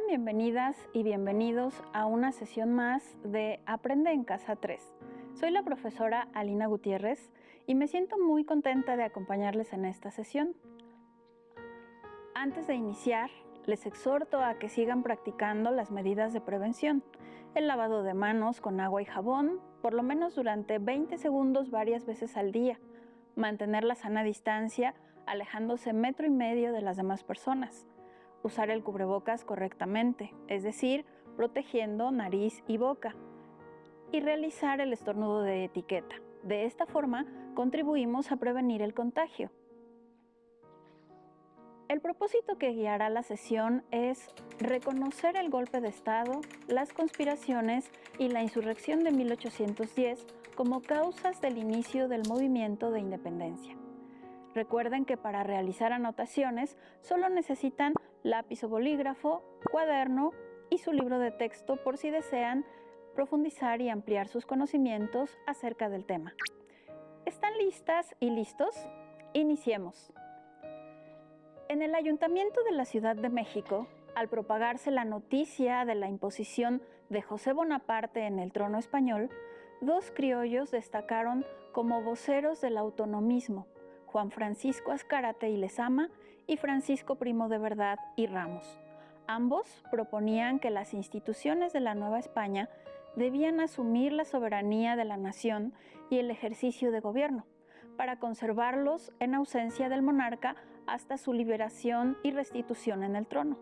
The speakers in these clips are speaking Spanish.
Sean bienvenidas y bienvenidos a una sesión más de Aprende en Casa 3. Soy la profesora Alina Gutiérrez y me siento muy contenta de acompañarles en esta sesión. Antes de iniciar, les exhorto a que sigan practicando las medidas de prevención. El lavado de manos con agua y jabón, por lo menos durante 20 segundos varias veces al día. Mantener la sana distancia, alejándose 1,5 metros de las demás personas. Usar el cubrebocas correctamente, es decir, protegiendo nariz y boca. Y realizar el estornudo de etiqueta. De esta forma, contribuimos a prevenir el contagio. El propósito que guiará la sesión es reconocer el golpe de Estado, las conspiraciones y la insurrección de 1810 como causas del inicio del movimiento de independencia. Recuerden que para realizar anotaciones solo necesitan lápiz o bolígrafo, cuaderno y su libro de texto por si desean profundizar y ampliar sus conocimientos acerca del tema. ¿Están listas y listos? Iniciemos. En el Ayuntamiento de la Ciudad de México, al propagarse la noticia de la imposición de José Bonaparte en el trono español, 2 criollos destacaron como voceros del autonomismo: Juan Francisco Azcárate y Lezama y Francisco Primo de Verdad y Ramos. Ambos proponían que las instituciones de la Nueva España debían asumir la soberanía de la nación y el ejercicio de gobierno, para conservarlos en ausencia del monarca hasta su liberación y restitución en el trono.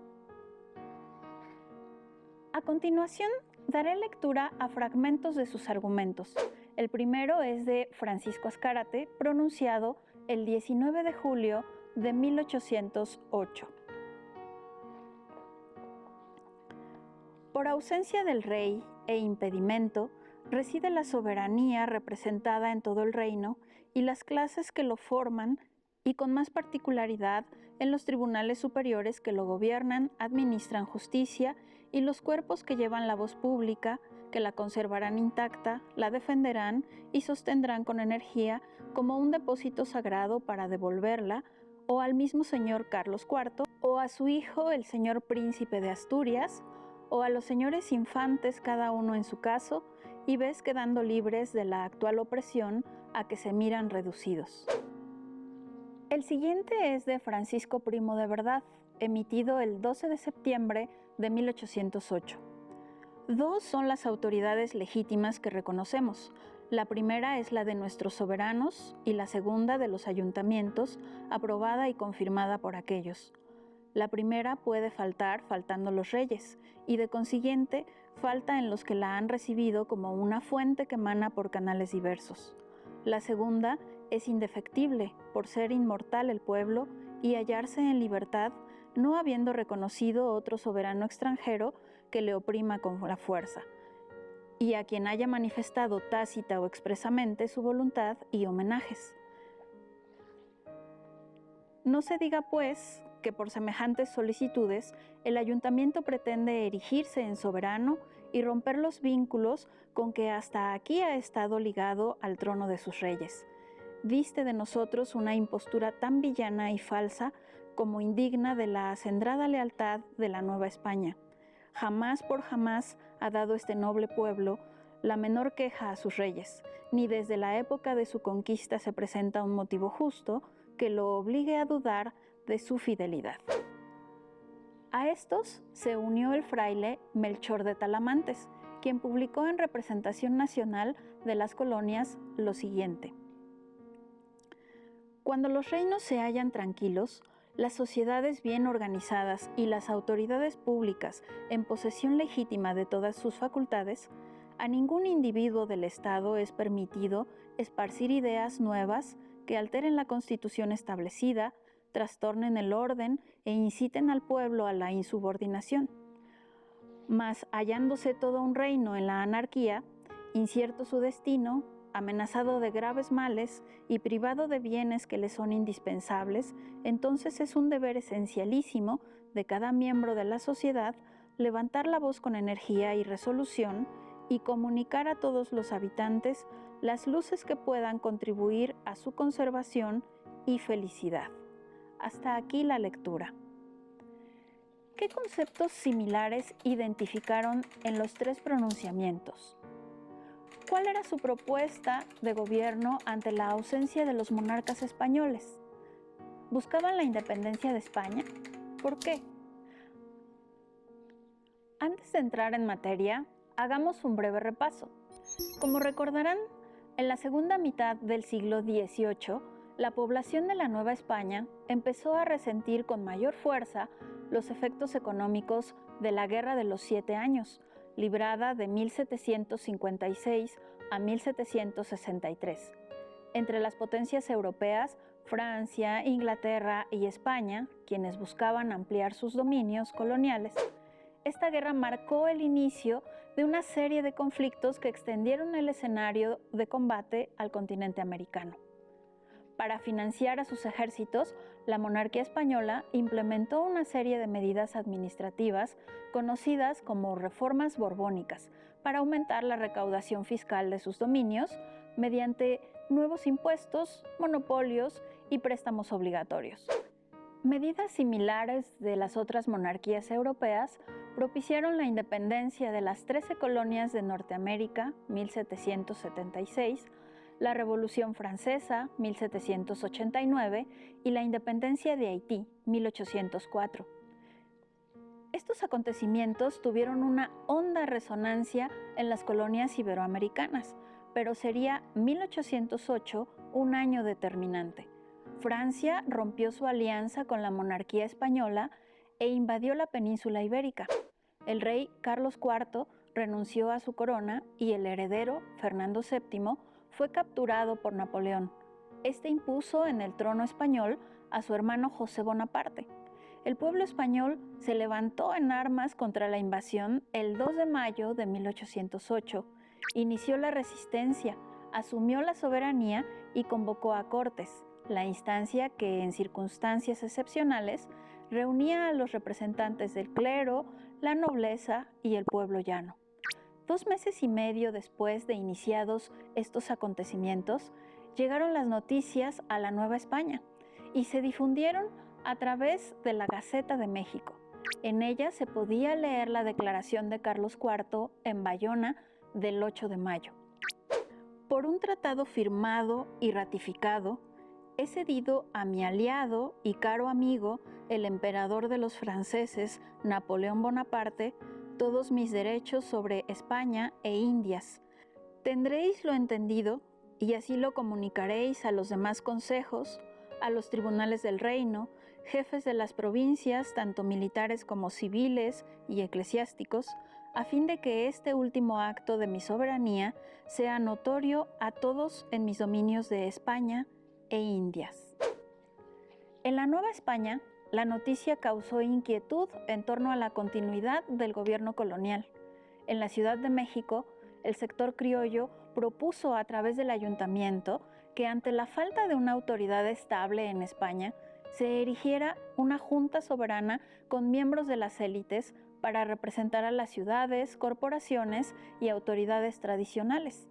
A continuación, daré lectura a fragmentos de sus argumentos. El primero es de Francisco Azcárate, pronunciado el 19 de julio de 1808. Por ausencia del rey e impedimento, reside la soberanía representada en todo el reino y las clases que lo forman, y con más particularidad en los tribunales superiores que lo gobiernan, administran justicia, y los cuerpos que llevan la voz pública, que la conservarán intacta, la defenderán y sostendrán con energía como un depósito sagrado para devolverla o al mismo señor Carlos IV, o a su hijo el señor príncipe de Asturias, o a los señores infantes cada uno en su caso, y ves quedando libres de la actual opresión a que se miran reducidos. El siguiente es de Francisco Primo de Verdad, emitido el 12 de septiembre de 1808. 2 son las autoridades legítimas que reconocemos. La primera es la de nuestros soberanos y la segunda de los ayuntamientos, aprobada y confirmada por aquellos. La primera puede faltar faltando los reyes, y de consiguiente falta en los que la han recibido como una fuente que emana por canales diversos. La segunda es indefectible por ser inmortal el pueblo y hallarse en libertad, no habiendo reconocido otro soberano extranjero que le oprima con la fuerza, y a quien haya manifestado tácita o expresamente su voluntad y homenajes. No se diga, pues, que por semejantes solicitudes el ayuntamiento pretende erigirse en soberano y romper los vínculos con que hasta aquí ha estado ligado al trono de sus reyes. Viste de nosotros una impostura tan villana y falsa como indigna de la acendrada lealtad de la Nueva España. Jamás por jamás ha dado este noble pueblo la menor queja a sus reyes, ni desde la época de su conquista se presenta un motivo justo que lo obligue a dudar de su fidelidad. A estos se unió el fraile Melchor de Talamantes, quien publicó en representación nacional de las colonias lo siguiente: cuando los reinos se hallan tranquilos, las sociedades bien organizadas y las autoridades públicas en posesión legítima de todas sus facultades, a ningún individuo del Estado es permitido esparcir ideas nuevas que alteren la constitución establecida, trastornen el orden e inciten al pueblo a la insubordinación. Mas hallándose todo un reino en la anarquía, incierto su destino, amenazado de graves males y privado de bienes que le son indispensables, entonces es un deber esencialísimo de cada miembro de la sociedad levantar la voz con energía y resolución y comunicar a todos los habitantes las luces que puedan contribuir a su conservación y felicidad. Hasta aquí la lectura. ¿Qué conceptos similares identificaron en los tres pronunciamientos? ¿Cuál era su propuesta de gobierno ante la ausencia de los monarcas españoles? ¿Buscaban la independencia de España? ¿Por qué? Antes de entrar en materia, hagamos un breve repaso. Como recordarán, en la segunda mitad del siglo XVIII, la población de la Nueva España empezó a resentir con mayor fuerza los efectos económicos de la Guerra de los 7 Años, librada de 1756 a 1763. Entre las potencias europeas, Francia, Inglaterra y España, quienes buscaban ampliar sus dominios coloniales, esta guerra marcó el inicio de una serie de conflictos que extendieron el escenario de combate al continente americano. Para financiar a sus ejércitos, la monarquía española implementó una serie de medidas administrativas conocidas como reformas borbónicas para aumentar la recaudación fiscal de sus dominios mediante nuevos impuestos, monopolios y préstamos obligatorios. Medidas similares de las otras monarquías europeas propiciaron la independencia de las 13 colonias de Norteamérica, 1776, la Revolución Francesa, 1789, y la independencia de Haití, 1804. Estos acontecimientos tuvieron una honda resonancia en las colonias iberoamericanas, pero sería 1808 un año determinante. Francia rompió su alianza con la monarquía española e invadió la península ibérica. El rey Carlos IV renunció a su corona y el heredero, Fernando VII, fue capturado por Napoleón. Este impuso en el trono español a su hermano José Bonaparte. El pueblo español se levantó en armas contra la invasión el 2 de mayo de 1808, inició la resistencia, asumió la soberanía y convocó a Cortes, la instancia que en circunstancias excepcionales reunía a los representantes del clero, la nobleza y el pueblo llano. 2 meses y medio después de iniciados estos acontecimientos, llegaron las noticias a la Nueva España y se difundieron a través de la Gaceta de México. En ella se podía leer la declaración de Carlos IV en Bayona del 8 de mayo. Por un tratado firmado y ratificado, he cedido a mi aliado y caro amigo, el emperador de los franceses, Napoleón Bonaparte, todos mis derechos sobre España e Indias. Tendréis lo entendido y así lo comunicaréis a los demás consejos, a los tribunales del reino, jefes de las provincias, tanto militares como civiles y eclesiásticos, a fin de que este último acto de mi soberanía sea notorio a todos en mis dominios de España e Indias. En la Nueva España, la noticia causó inquietud en torno a la continuidad del gobierno colonial. En la Ciudad de México, el sector criollo propuso a través del ayuntamiento que ante la falta de una autoridad estable en España, se erigiera una junta soberana con miembros de las élites para representar a las ciudades, corporaciones y autoridades tradicionales.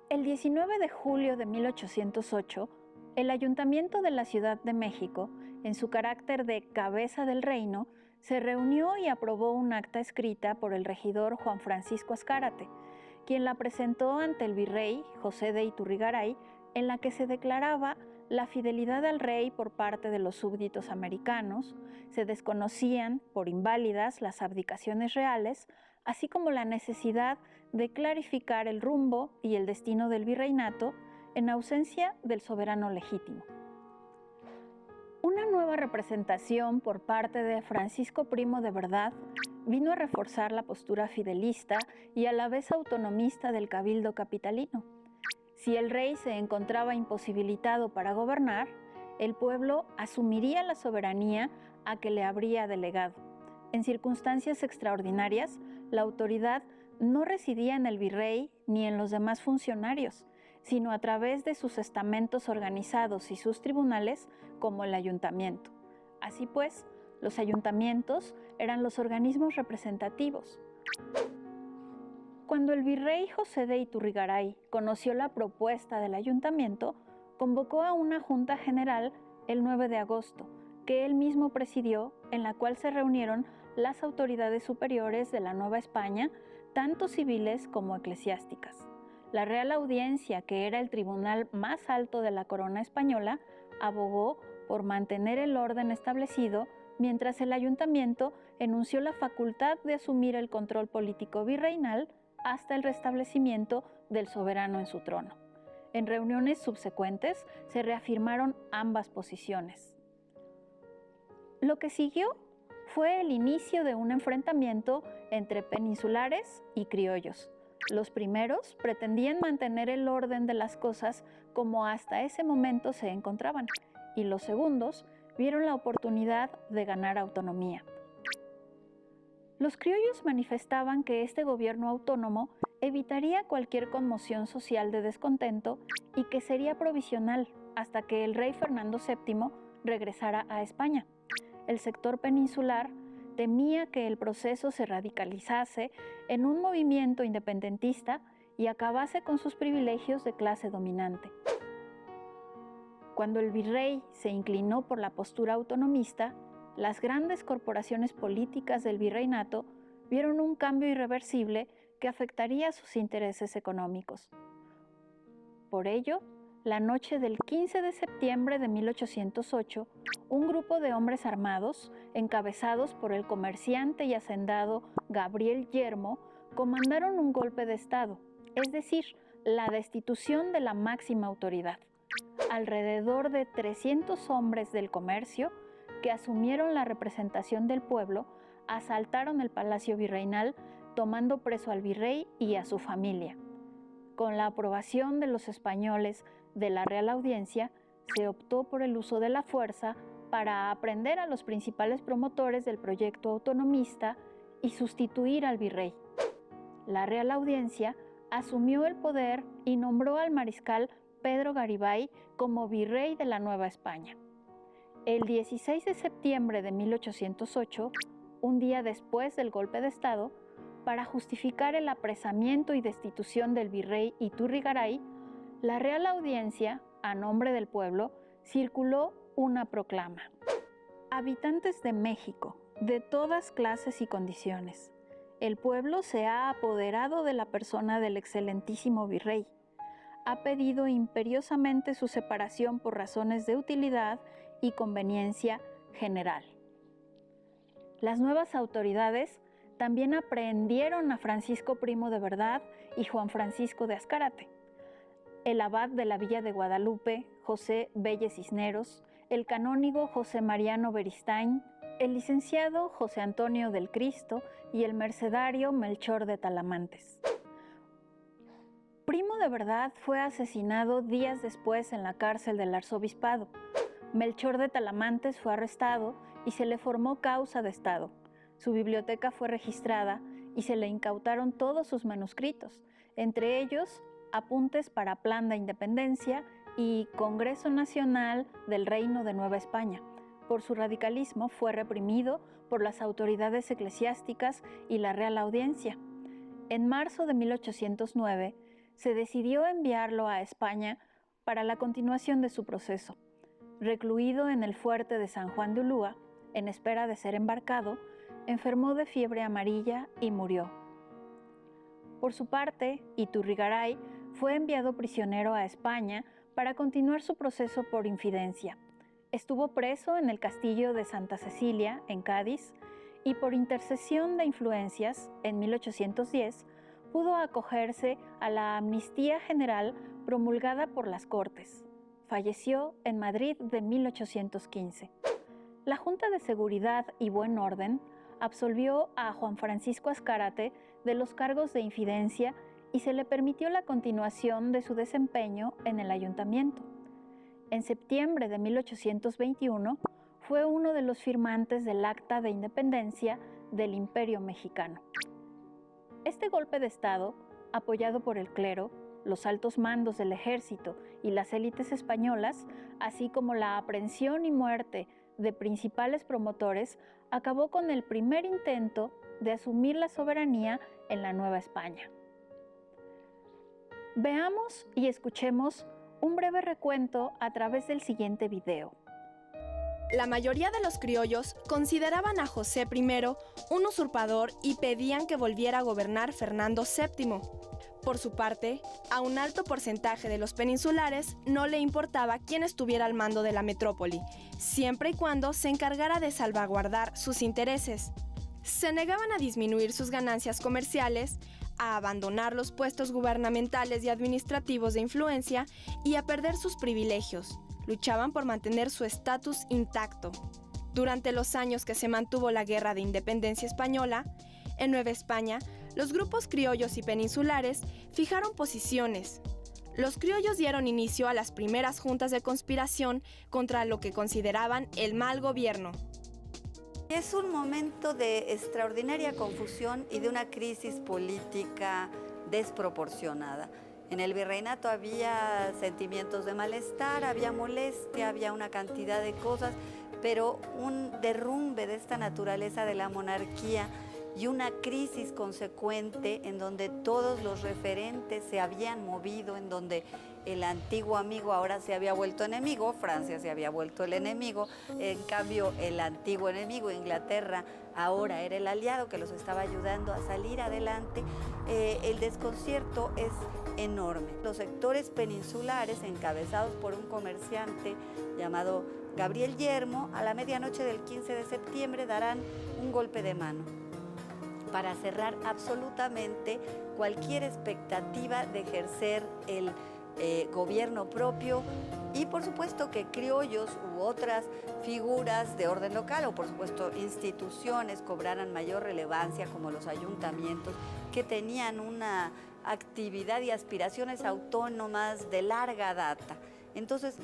El 19 de julio de 1808, el Ayuntamiento de la Ciudad de México, en su carácter de cabeza del reino, se reunió y aprobó un acta escrita por el regidor Juan Francisco Azcárate, quien la presentó ante el virrey José de Iturrigaray, en la que se declaraba la fidelidad al rey por parte de los súbditos americanos, se desconocían por inválidas las abdicaciones reales, así como la necesidad de clarificar el rumbo y el destino del virreinato en ausencia del soberano legítimo. Una nueva representación por parte de Francisco Primo de Verdad vino a reforzar la postura fidelista y a la vez autonomista del cabildo capitalino. Si el rey se encontraba imposibilitado para gobernar, el pueblo asumiría la soberanía a que le habría delegado. En circunstancias extraordinarias, la autoridad no residía en el virrey ni en los demás funcionarios, sino a través de sus estamentos organizados y sus tribunales, como el ayuntamiento. Así pues, los ayuntamientos eran los organismos representativos. Cuando el virrey José de Iturrigaray conoció la propuesta del ayuntamiento, convocó a una junta general el 9 de agosto, que él mismo presidió en la cual se reunieron las autoridades superiores de la Nueva España, tanto civiles como eclesiásticas. La Real Audiencia, que era el tribunal más alto de la corona española, abogó por mantener el orden establecido, mientras el ayuntamiento enunció la facultad de asumir el control político virreinal hasta el restablecimiento del soberano en su trono. En reuniones subsecuentes se reafirmaron ambas posiciones. Lo que siguió fue el inicio de un enfrentamiento entre peninsulares y criollos. Los primeros pretendían mantener el orden de las cosas como hasta ese momento se encontraban, y los segundos vieron la oportunidad de ganar autonomía. Los criollos manifestaban que este gobierno autónomo evitaría cualquier conmoción social de descontento y que sería provisional hasta que el rey Fernando VII regresara a España. El sector peninsular temía que el proceso se radicalizase en un movimiento independentista y acabase con sus privilegios de clase dominante. Cuando el virrey se inclinó por la postura autonomista, las grandes corporaciones políticas del virreinato vieron un cambio irreversible que afectaría sus intereses económicos. Por ello, la noche del 15 de septiembre de 1808, un grupo de hombres armados, encabezados por el comerciante y hacendado Gabriel Yermo, comandaron un golpe de Estado, es decir, la destitución de la máxima autoridad. Alrededor de 300 hombres del comercio, que asumieron la representación del pueblo, asaltaron el palacio virreinal, tomando preso al virrey y a su familia. Con la aprobación de los españoles de la Real Audiencia, se optó por el uso de la fuerza para aprehender a los principales promotores del proyecto autonomista y sustituir al virrey. La Real Audiencia asumió el poder y nombró al mariscal Pedro Garibay como virrey de la Nueva España. El 16 de septiembre de 1808, un día después del golpe de Estado, para justificar el apresamiento y destitución del virrey Iturrigaray, la Real Audiencia, a nombre del pueblo, circuló una proclama. Habitantes de México, de todas clases y condiciones, el pueblo se ha apoderado de la persona del excelentísimo virrey. Ha pedido imperiosamente su separación por razones de utilidad y conveniencia general. Las nuevas autoridades también aprehendieron a Francisco Primo de Verdad y Juan Francisco de Azcárate, el abad de la Villa de Guadalupe, José Belle Cisneros, el canónigo José Mariano Beristain, el licenciado José Antonio del Cristo y el mercedario Melchor de Talamantes. Primo de Verdad fue asesinado días después en la cárcel del arzobispado. Melchor de Talamantes fue arrestado y se le formó causa de estado. Su biblioteca fue registrada y se le incautaron todos sus manuscritos, entre ellos apuntes para Plan de Independencia y Congreso Nacional del Reino de Nueva España. Por su radicalismo fue reprimido por las autoridades eclesiásticas y la Real Audiencia. En marzo de 1809 se decidió enviarlo a España para la continuación de su proceso. Recluido en el fuerte de San Juan de Ulúa, en espera de ser embarcado, enfermó de fiebre amarilla y murió. Por su parte, Iturrigaray fue enviado prisionero a España para continuar su proceso por infidencia. Estuvo preso en el castillo de Santa Cecilia, en Cádiz, y por intercesión de influencias, en 1810, pudo acogerse a la amnistía general promulgada por las Cortes. Falleció en Madrid de 1815. La Junta de Seguridad y Buen Orden absolvió a Juan Francisco Azcárate de los cargos de infidencia y se le permitió la continuación de su desempeño en el ayuntamiento. En septiembre de 1821 fue uno de los firmantes del Acta de Independencia del Imperio Mexicano. Este golpe de Estado, apoyado por el clero, los altos mandos del ejército y las élites españolas, así como la aprehensión y muerte de principales promotores, acabó con el primer intento de asumir la soberanía en la Nueva España. Veamos y escuchemos un breve recuento a través del siguiente video. La mayoría de los criollos consideraban a José I un usurpador y pedían que volviera a gobernar Fernando VII. Por su parte, a un alto porcentaje de los peninsulares no le importaba quién estuviera al mando de la metrópoli, siempre y cuando se encargara de salvaguardar sus intereses. Se negaban a disminuir sus ganancias comerciales, a abandonar los puestos gubernamentales y administrativos de influencia y a perder sus privilegios. Luchaban por mantener su estatus intacto. Durante los años que se mantuvo la Guerra de Independencia Española, en Nueva España, los grupos criollos y peninsulares fijaron posiciones. Los criollos dieron inicio a las primeras juntas de conspiración contra lo que consideraban el mal gobierno. Es un momento de extraordinaria confusión y de una crisis política desproporcionada. En el virreinato había sentimientos de malestar, había molestia, había una cantidad de cosas, pero un derrumbe de esta naturaleza de la monarquía y una crisis consecuente en donde todos los referentes se habían movido, en donde el antiguo amigo ahora se había vuelto enemigo, Francia se había vuelto el enemigo, en cambio el antiguo enemigo, Inglaterra, ahora era el aliado que los estaba ayudando a salir adelante. El desconcierto es enorme. Los sectores peninsulares, encabezados por un comerciante llamado Gabriel Yermo, a la medianoche del 15 de septiembre darán un golpe de mano para cerrar absolutamente cualquier expectativa de ejercer el gobierno propio y por supuesto que criollos u otras figuras de orden local o por supuesto instituciones cobraran mayor relevancia como los ayuntamientos que tenían una actividad y aspiraciones autónomas de larga data. Entonces,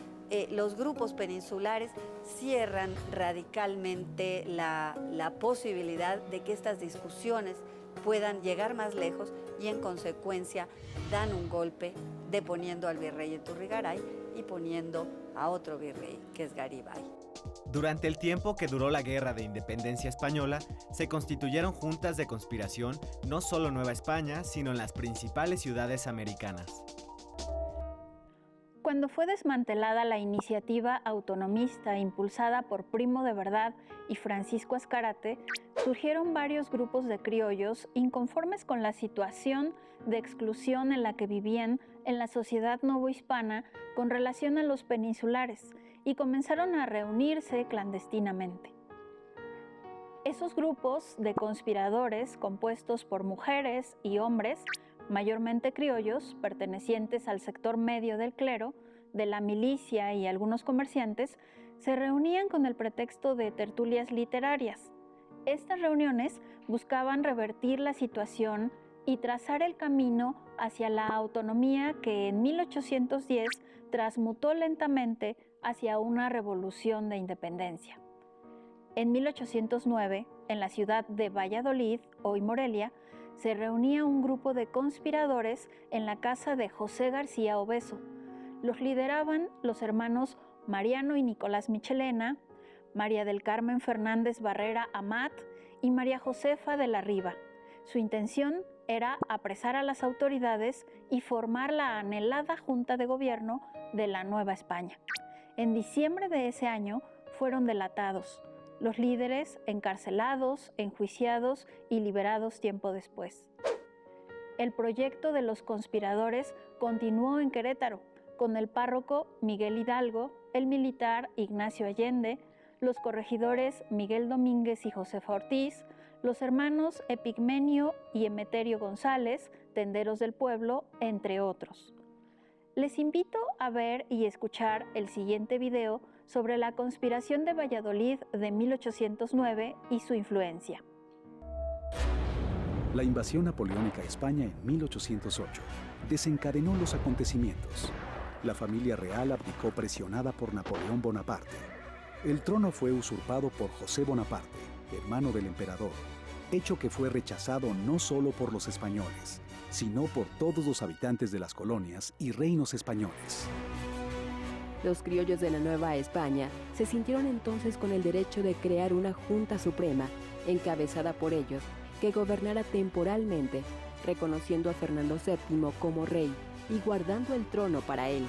los grupos peninsulares cierran radicalmente la posibilidad de que estas discusiones puedan llegar más lejos y en consecuencia dan un golpe deponiendo al virrey Iturrigaray y poniendo a otro virrey que es Garibay. Durante el tiempo que duró la Guerra de Independencia Española, se constituyeron juntas de conspiración no solo en Nueva España, sino en las principales ciudades americanas. Cuando fue desmantelada la iniciativa autonomista impulsada por Primo de Verdad y Francisco Azcárate, surgieron varios grupos de criollos inconformes con la situación de exclusión en la que vivían en la sociedad novohispana con relación a los peninsulares y comenzaron a reunirse clandestinamente. Esos grupos de conspiradores compuestos por mujeres y hombres, mayormente criollos, pertenecientes al sector medio del clero, de la milicia y algunos comerciantes, se reunían con el pretexto de tertulias literarias. Estas reuniones buscaban revertir la situación y trazar el camino hacia la autonomía que en 1810 transmutó lentamente hacia una revolución de independencia. En 1809, en la ciudad de Valladolid, hoy Morelia, se reunía un grupo de conspiradores en la casa de José García Obeso. Los lideraban los hermanos Mariano y Nicolás Michelena, María del Carmen Fernández Barrera Amat y María Josefa de la Riva. Su intención era apresar a las autoridades y formar la anhelada Junta de Gobierno de la Nueva España. En diciembre de ese año fueron delatados. Los líderes encarcelados, enjuiciados y liberados tiempo después. El proyecto de los conspiradores continuó en Querétaro, con el párroco Miguel Hidalgo, el militar Ignacio Allende, los corregidores Miguel Domínguez y Josefa Ortiz, los hermanos Epigmenio y Emeterio González, tenderos del pueblo, entre otros. Les invito a ver y escuchar el siguiente video sobre la conspiración de Valladolid de 1809 y su influencia. La invasión napoleónica a España en 1808 desencadenó los acontecimientos. La familia real abdicó presionada por Napoleón Bonaparte. El trono fue usurpado por José Bonaparte, hermano del emperador, hecho que fue rechazado no solo por los españoles, sino por todos los habitantes de las colonias y reinos españoles. Los criollos de la Nueva España se sintieron entonces con el derecho de crear una Junta Suprema, encabezada por ellos, que gobernara temporalmente, reconociendo a Fernando VII como rey y guardando el trono para él.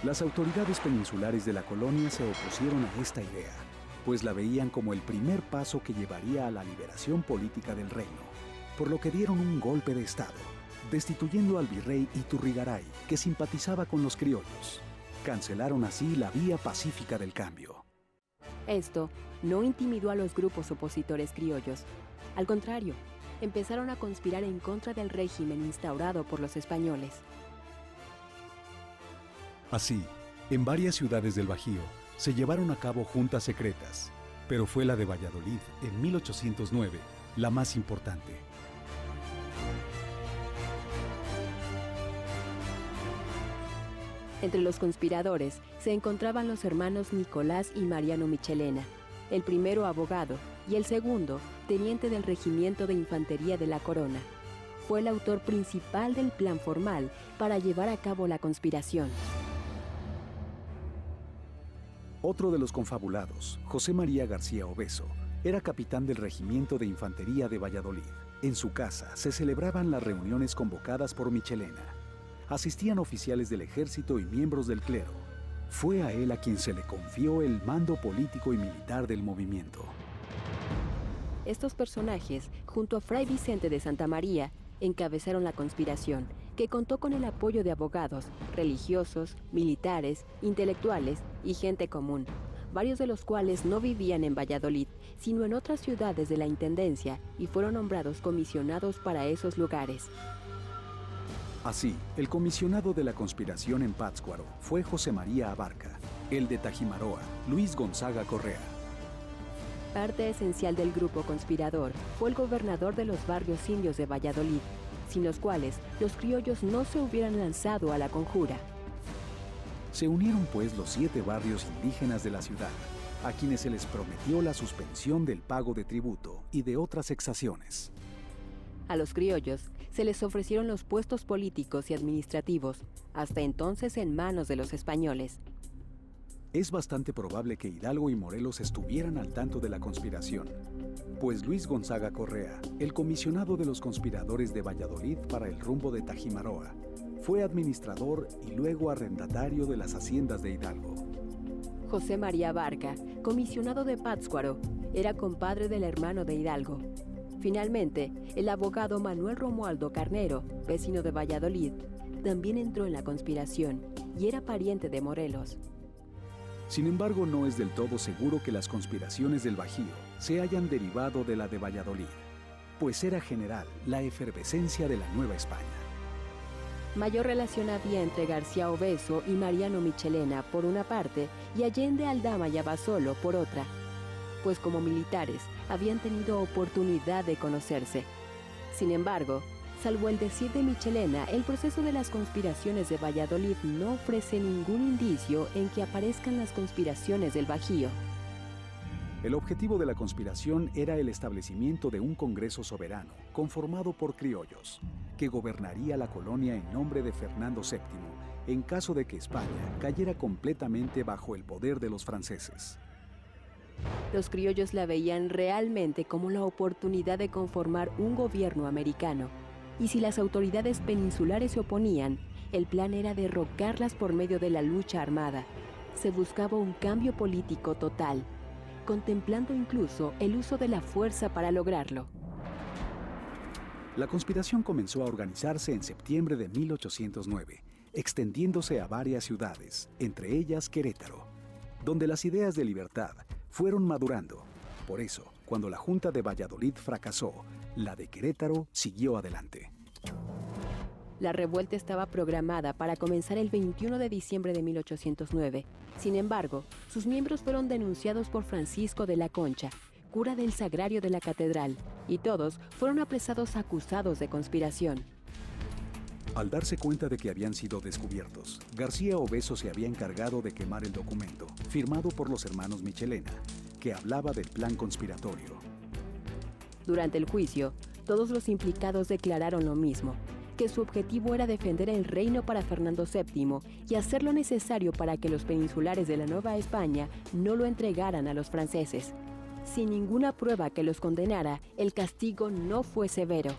Las autoridades peninsulares de la colonia se opusieron a esta idea, pues la veían como el primer paso que llevaría a la liberación política del reino, por lo que dieron un golpe de estado, destituyendo al virrey Iturrigaray, que simpatizaba con los criollos. Cancelaron así la vía pacífica del cambio. Esto no intimidó a los grupos opositores criollos. Al contrario, empezaron a conspirar en contra del régimen instaurado por los españoles. Así, en varias ciudades del Bajío se llevaron a cabo juntas secretas, pero fue la de Valladolid en 1809 la más importante. Entre los conspiradores se encontraban los hermanos Nicolás y Mariano Michelena, el primero abogado y el segundo teniente del Regimiento de Infantería de la Corona. Fue el autor principal del plan formal para llevar a cabo la conspiración. Otro de los confabulados, José María García Obeso, era capitán del Regimiento de Infantería de Valladolid. En su casa se celebraban las reuniones convocadas por Michelena. Asistían oficiales del ejército y miembros del clero. Fue a él a quien se le confió el mando político y militar del movimiento. Estos personajes, junto a Fray Vicente de Santa María, encabezaron la conspiración, que contó con el apoyo de abogados, religiosos, militares, intelectuales y gente común, varios de los cuales no vivían en Valladolid, sino en otras ciudades de la Intendencia y fueron nombrados comisionados para esos lugares. Así, el comisionado de la conspiración en Pátzcuaro fue José María Abarca, el de Tajimaroa, Luis Gonzaga Correa. Parte esencial del grupo conspirador fue el gobernador de los barrios indios de Valladolid, sin los cuales los criollos no se hubieran lanzado a la conjura. Se unieron pues los 7 barrios indígenas de la ciudad, a quienes se les prometió la suspensión del pago de tributo y de otras exacciones. A los criollos se les ofrecieron los puestos políticos y administrativos, hasta entonces en manos de los españoles. Es bastante probable que Hidalgo y Morelos estuvieran al tanto de la conspiración, pues Luis Gonzaga Correa, el comisionado de los conspiradores de Valladolid para el rumbo de Tajimaroa, fue administrador y luego arrendatario de las haciendas de Hidalgo. José María Abarca, comisionado de Pátzcuaro, era compadre del hermano de Hidalgo. Finalmente, el abogado Manuel Romualdo Carnero, vecino de Valladolid, también entró en la conspiración y era pariente de Morelos. Sin embargo, no es del todo seguro que las conspiraciones del Bajío se hayan derivado de la de Valladolid, pues era general la efervescencia de la Nueva España. Mayor relación había entre García Obeso y Mariano Michelena por una parte y Allende Aldama y Abasolo por otra, pues como militares habían tenido oportunidad de conocerse. Sin embargo, salvo el decir de Michelena, el proceso de las conspiraciones de Valladolid no ofrece ningún indicio en que aparezcan las conspiraciones del Bajío. El objetivo de la conspiración era el establecimiento de un Congreso soberano, conformado por criollos, que gobernaría la colonia en nombre de Fernando VII, en caso de que España cayera completamente bajo el poder de los franceses. Los criollos la veían realmente como la oportunidad de conformar un gobierno americano, y si las autoridades peninsulares se oponían, el plan era derrocarlas por medio de la lucha armada. Se buscaba un cambio político total, contemplando incluso el uso de la fuerza para lograrlo. La conspiración comenzó a organizarse en septiembre de 1809, extendiéndose a varias ciudades, entre ellas Querétaro, donde las ideas de libertad fueron madurando. Por eso, cuando la Junta de Valladolid fracasó, la de Querétaro siguió adelante. La revuelta estaba programada para comenzar el 21 de diciembre de 1809. Sin embargo, sus miembros fueron denunciados por Francisco de la Concha, cura del Sagrario de la Catedral, y todos fueron apresados acusados de conspiración. Al darse cuenta de que habían sido descubiertos, García Obeso se había encargado de quemar el documento, firmado por los hermanos Michelena, que hablaba del plan conspiratorio. Durante el juicio, todos los implicados declararon lo mismo, que su objetivo era defender el reino para Fernando VII y hacer lo necesario para que los peninsulares de la Nueva España no lo entregaran a los franceses. Sin ninguna prueba que los condenara, el castigo no fue severo.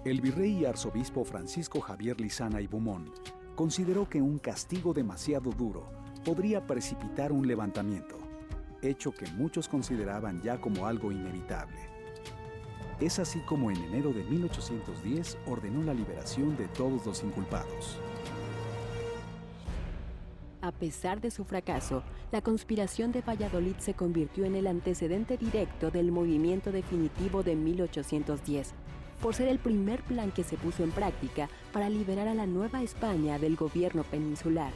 El virrey y arzobispo Francisco Javier Lizana y Beaumont consideró que un castigo demasiado duro podría precipitar un levantamiento, hecho que muchos consideraban ya como algo inevitable. Es así como en enero de 1810 ordenó la liberación de todos los inculpados. A pesar de su fracaso, la conspiración de Valladolid se convirtió en el antecedente directo del movimiento definitivo de 1810, por ser el primer plan que se puso en práctica para liberar a la Nueva España del gobierno peninsular,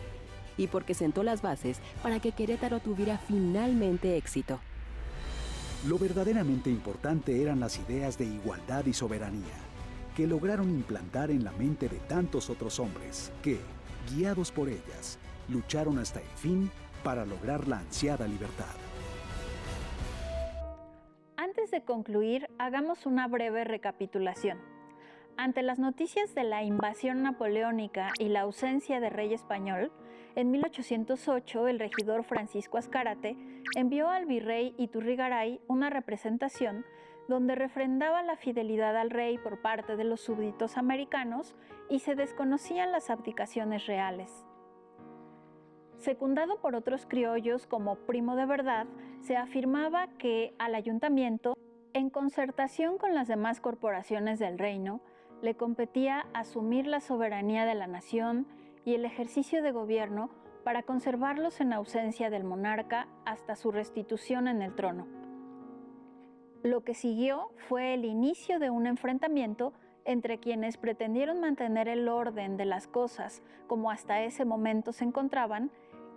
y porque sentó las bases para que Querétaro tuviera finalmente éxito. Lo verdaderamente importante eran las ideas de igualdad y soberanía, que lograron implantar en la mente de tantos otros hombres que, guiados por ellas, lucharon hasta el fin para lograr la ansiada libertad. Antes de concluir, hagamos una breve recapitulación. Ante las noticias de la invasión napoleónica y la ausencia de rey español, en 1808 el regidor Francisco Azcárate envió al virrey Iturrigaray una representación donde refrendaba la fidelidad al rey por parte de los súbditos americanos y se desconocían las abdicaciones reales. Secundado por otros criollos como Primo de Verdad, se afirmaba que al ayuntamiento, en concertación con las demás corporaciones del reino, le competía asumir la soberanía de la nación y el ejercicio de gobierno para conservarlos en ausencia del monarca hasta su restitución en el trono. Lo que siguió fue el inicio de un enfrentamiento entre quienes pretendieron mantener el orden de las cosas como hasta ese momento se encontraban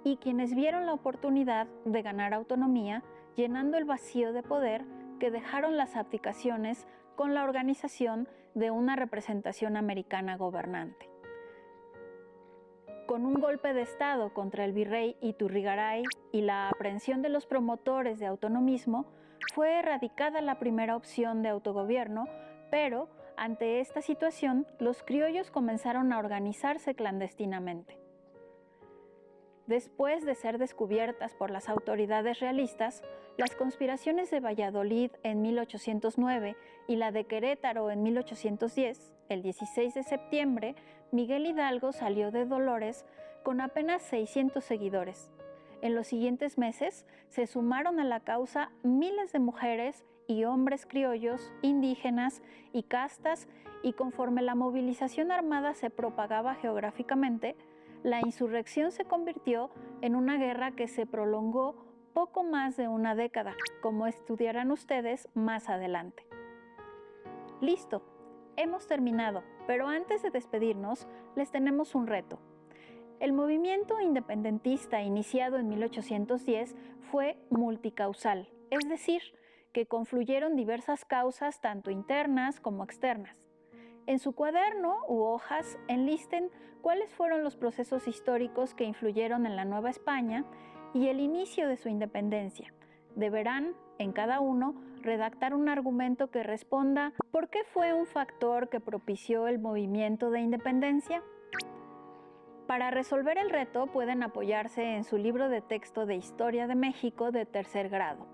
y quienes vieron la oportunidad de ganar autonomía llenando el vacío de poder que dejaron las abdicaciones con la organización de una representación americana gobernante. Con un golpe de Estado contra el virrey Iturrigaray y la aprehensión de los promotores de autonomismo, fue erradicada la primera opción de autogobierno, pero ante esta situación los criollos comenzaron a organizarse clandestinamente. Después de ser descubiertas por las autoridades realistas, las conspiraciones de Valladolid en 1809 y la de Querétaro en 1810, el 16 de septiembre, Miguel Hidalgo salió de Dolores con apenas 600 seguidores. En los siguientes meses se sumaron a la causa miles de mujeres y hombres criollos, indígenas y castas, y conforme la movilización armada se propagaba geográficamente, la insurrección se convirtió en una guerra que se prolongó poco más de una década, como estudiarán ustedes más adelante. Listo, hemos terminado, pero antes de despedirnos, les tenemos un reto. El movimiento independentista iniciado en 1810 fue multicausal, es decir, que confluyeron diversas causas tanto internas como externas. En su cuaderno u hojas enlisten cuáles fueron los procesos históricos que influyeron en la Nueva España y el inicio de su independencia. Deberán, en cada uno, redactar un argumento que responda ¿por qué fue un factor que propició el movimiento de independencia? Para resolver el reto pueden apoyarse en su libro de texto de Historia de México de tercer grado.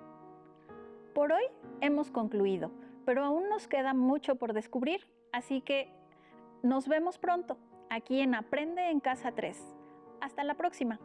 Por hoy hemos concluido, pero aún nos queda mucho por descubrir. Así que nos vemos pronto, aquí en Aprende en Casa 3. Hasta la próxima.